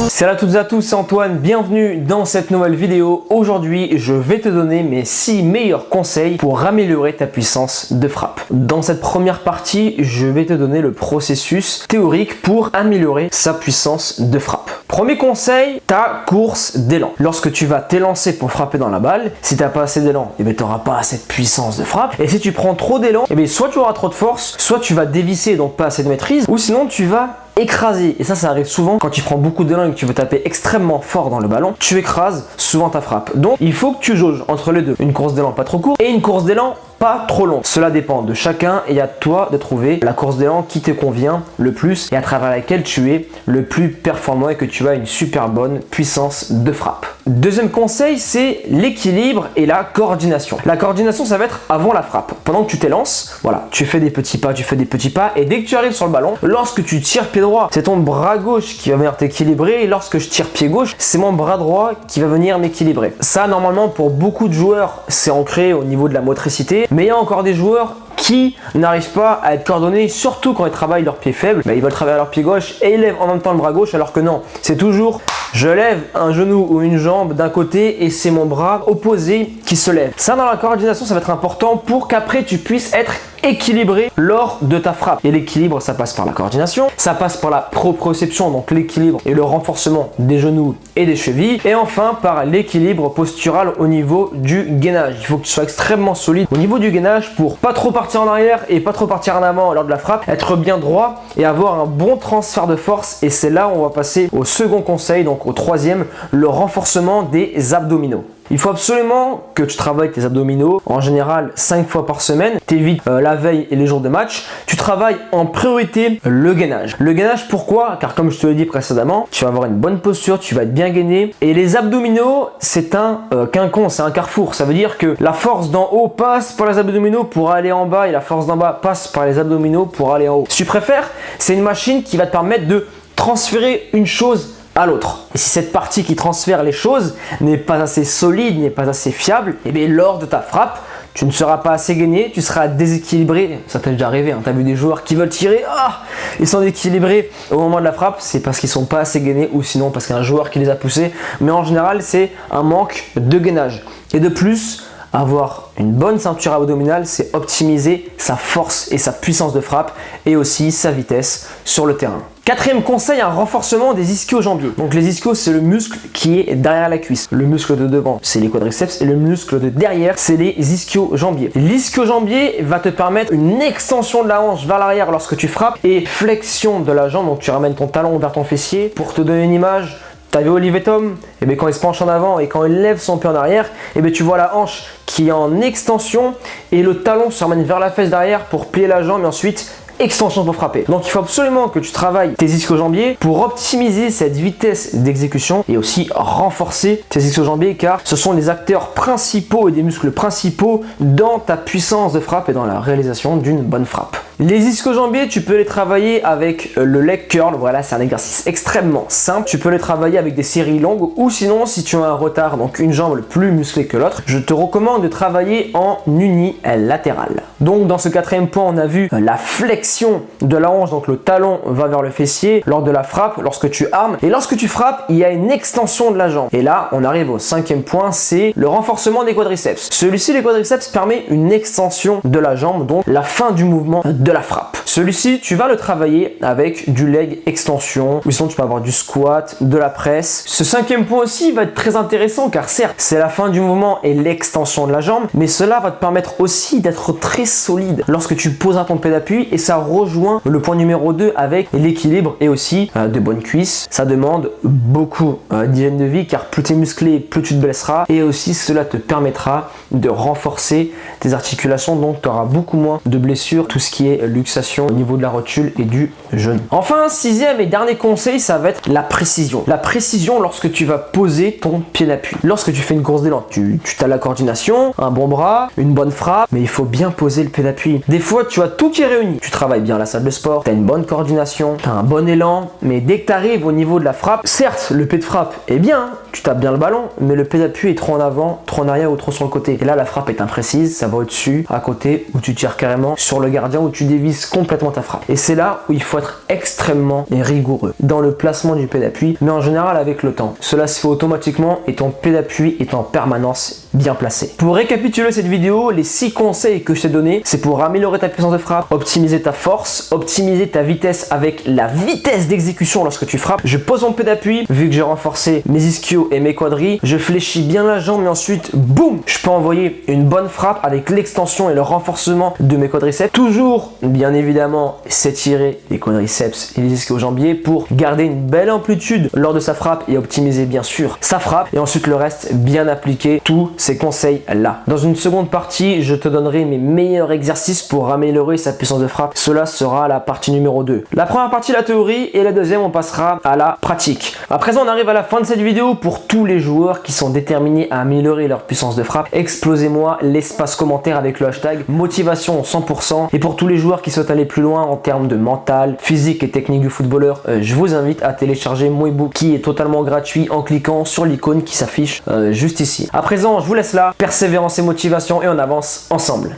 Salut à toutes et à tous, c'est Antoine, bienvenue dans cette nouvelle vidéo. Aujourd'hui, je vais te donner mes 6 meilleurs conseils pour améliorer ta puissance de frappe. Dans cette première partie, je vais te donner le processus théorique pour améliorer sa puissance de frappe. Premier conseil, ta course d'élan. Lorsque tu vas t'élancer pour frapper dans la balle, si tu n'as pas assez d'élan, tu n'auras pas assez de puissance de frappe. Et si tu prends trop d'élan, soit tu auras trop de force, soit tu vas dévisser et donc pas assez de maîtrise, ou sinon tu vas écraser. Et ça arrive souvent quand tu prends beaucoup d'élan et que tu veux taper extrêmement fort dans le ballon, tu écrases souvent ta frappe. Donc il faut que tu jauges entre les deux. Une course d'élan pas trop courte et une course d'élan pas trop longue. Cela dépend de chacun et à toi de trouver la course d'élan qui te convient le plus et à travers laquelle tu es le plus performant et que tu as une super bonne puissance de frappe. Deuxième conseil, c'est l'équilibre et la coordination. La coordination, ça va être avant la frappe. Pendant que tu t'élances, voilà, tu fais des petits pas et dès que tu arrives sur le ballon, lorsque tu tires pied droit, c'est ton bras gauche qui va venir t'équilibrer et lorsque je tire pied gauche, c'est mon bras droit qui va venir m'équilibrer. Ça, normalement, pour beaucoup de joueurs, c'est ancré au niveau de la motricité, mais il y a encore des joueurs qui n'arrivent pas à être coordonnés, surtout quand ils travaillent leur pied faible. Ils veulent travailler leur pied gauche et ils lèvent en même temps le bras gauche, alors que non, c'est toujours je lève un genou ou une jambe d'un côté et c'est mon bras opposé qui se lève. Ça, dans la coordination, ça va être important pour qu'après tu puisses être équilibré lors de ta frappe. Et l'équilibre, ça passe par la coordination, ça passe par la proprioception, donc l'équilibre et le renforcement des genoux et des chevilles, et enfin par l'équilibre postural au niveau du gainage. Il faut que tu sois extrêmement solide au niveau du gainage pour pas trop partir en arrière et pas trop partir en avant lors de la frappe, être bien droit et avoir un bon transfert de force. Et c'est là où on va passer au second conseil, donc au troisième, le renforcement des abdominaux. Il faut absolument que tu travailles tes abdominaux, en général 5 fois par semaine. T'évites la veille et les jours de match. Tu travailles en priorité le gainage. Le gainage, pourquoi? Car comme je te l'ai dit précédemment, tu vas avoir une bonne posture, tu vas être bien gainé. Et les abdominaux, c'est un quinconce, c'est un carrefour. Ça veut dire que la force d'en haut passe par les abdominaux pour aller en bas et la force d'en bas passe par les abdominaux pour aller en haut. Si tu préfères, c'est une machine qui va te permettre de transférer une chose à l'autre. Et si cette partie qui transfère les choses n'est pas assez solide, n'est pas assez fiable, et bien lors de ta frappe, tu ne seras pas assez gainé, tu seras déséquilibré. Ça t'est déjà arrivé, hein. Tu as vu des joueurs qui veulent tirer, ils sont déséquilibrés au moment de la frappe, c'est parce qu'ils sont pas assez gainés ou sinon parce qu'il y a un joueur qui les a poussés. Mais en général, c'est un manque de gainage. Et de plus, avoir une bonne ceinture abdominale, c'est optimiser sa force et sa puissance de frappe et aussi sa vitesse sur le terrain. Quatrième conseil, un renforcement des ischio-jambiers. Donc les ischios, c'est le muscle qui est derrière la cuisse. Le muscle de devant, c'est les quadriceps et le muscle de derrière, c'est les ischio-jambiers. L'ischio-jambier va te permettre une extension de la hanche vers l'arrière lorsque tu frappes et flexion de la jambe. Donc tu ramènes ton talon vers ton fessier. Pour te donner une image, t'as vu Olivier Tom? Quand il se penche en avant et quand il lève son pied en arrière, tu vois la hanche qui est en extension et le talon se ramène vers la fesse derrière pour plier la jambe et ensuite extension pour frapper. Donc il faut absolument que tu travailles tes ischio-jambiers pour optimiser cette vitesse d'exécution et aussi renforcer tes ischio-jambiers car ce sont les acteurs principaux et des muscles principaux dans ta puissance de frappe et dans la réalisation d'une bonne frappe. Les ischio-jambiers, tu peux les travailler avec le leg curl. Voilà, c'est un exercice extrêmement simple. Tu peux les travailler avec des séries longues ou sinon, si tu as un retard, donc une jambe plus musclée que l'autre, je te recommande de travailler en unilatéral. Donc, dans ce quatrième point, on a vu la flexion de la hanche, donc le talon va vers le fessier lors de la frappe, lorsque tu armes. Et lorsque tu frappes, il y a une extension de la jambe. Et là, on arrive au cinquième point, c'est le renforcement des quadriceps. Celui-ci, les quadriceps, permet une extension de la jambe, donc la fin du mouvement de la frappe. Celui-ci, tu vas le travailler avec du leg extension, ou sinon tu peux avoir du squat, de la presse. Ce cinquième point aussi va être très intéressant car certes, c'est la fin du mouvement et l'extension de la jambe, mais cela va te permettre aussi d'être très solide lorsque tu poseras ton pied d'appui et ça rejoint le point numéro 2 avec l'équilibre et aussi de bonnes cuisses. Ça demande beaucoup d'hygiène de vie car plus tu es musclé, plus tu te blesseras et aussi cela te permettra de renforcer tes articulations, donc tu auras beaucoup moins de blessures, tout ce qui est luxation au niveau de la rotule et du genou. Enfin, sixième et dernier conseil, ça va être la précision. La précision lorsque tu vas poser ton pied d'appui. Lorsque tu fais une course d'élan, tu as la coordination, un bon bras, une bonne frappe, mais il faut bien poser le pied d'appui. Des fois, tu as tout qui est réuni. Tu travailles bien à la salle de sport, tu as une bonne coordination, tu as un bon élan, mais dès que tu arrives au niveau de la frappe, certes, le pied de frappe est bien, tu tapes bien le ballon, mais le pied d'appui est trop en avant, trop en arrière ou trop sur le côté. Et là, la frappe est imprécise, ça va au-dessus, à côté, où tu tires carrément sur le gardien, où tu dévises complètement ta frappe. Et c'est là où il faut être extrêmement rigoureux dans le placement du pied d'appui, mais en général avec le temps. Cela se fait automatiquement et ton pied d'appui est en permanence bien placé. Pour récapituler cette vidéo, les 6 conseils que je t'ai donnés, c'est pour améliorer ta puissance de frappe, optimiser ta force, optimiser ta vitesse avec la vitesse d'exécution lorsque tu frappes. Je pose mon pied d'appui, vu que j'ai renforcé mes ischios et mes quadris, je fléchis bien la jambe et ensuite, boum, je peux envoyer une bonne frappe avec l'extension et le renforcement de mes quadriceps. Toujours, bien évidemment, s'étirer les quadriceps et les ischio-jambiers pour garder une belle amplitude lors de sa frappe et optimiser bien sûr sa frappe. Et ensuite le reste, bien appliquer tous ces conseils là. Dans une seconde partie, je te donnerai mes meilleurs exercices pour améliorer sa puissance de frappe. Cela sera la partie numéro 2. La première partie, la théorie, et la deuxième, on passera à la pratique. À présent, on arrive à la fin de cette vidéo. Pour tous les joueurs qui sont déterminés à améliorer leur puissance de frappe, explosez-moi l'espace commentaire avec le hashtag motivation 100%. Et pour tous les joueurs qui souhaitent aller plus loin en termes de mental, physique et technique du footballeur, je vous invite à télécharger mon ebook qui est totalement gratuit en cliquant sur l'icône qui s'affiche juste ici. À présent, je vous laisse là. Persévérance et motivation et on avance ensemble.